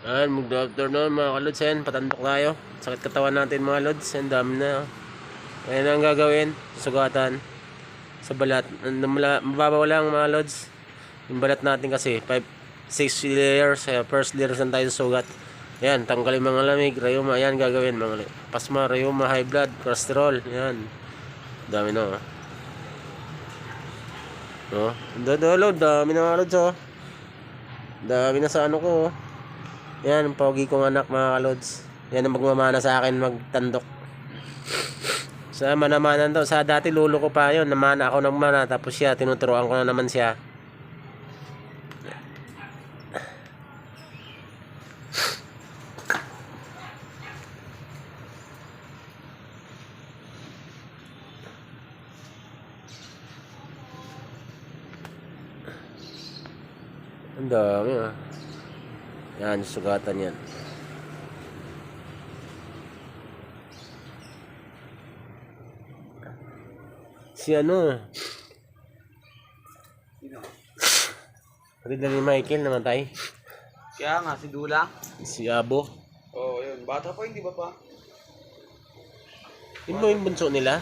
Good afternoon mga kalods. Ayan, patandok tayo. Sakit katawan natin mga lods. Ang dami na. Ayan ang gagawin. Sugatan sa balat. Mababaw lang mga lods. Yung balat natin kasi 5-6 layers. First layers lang tayo sa sugat. Ayan, tanggalin mga lamig, rayuma. Ayan gagawin mga pasma, rayuma, high blood, cholesterol. Ayan. Dami na. Dami na mga lods. Dami na sa ano ko. Yan, ang pogi kong anak mga kalods. Yan ang magmamana sa akin magtandok. Sa manamanan to. Sa dati lulo ko pa yun. Namana ako ng mana. Tapos siya, tinuturoan ko na naman siya. Ang dami Yan, sugatan yan. Si ano? Sino? Rida ni Michael namatay. Kaya nga, si Dula. Si Abo. Oo, yun. Bata pa, hindi ba pa? Yun mo yung bunso nila?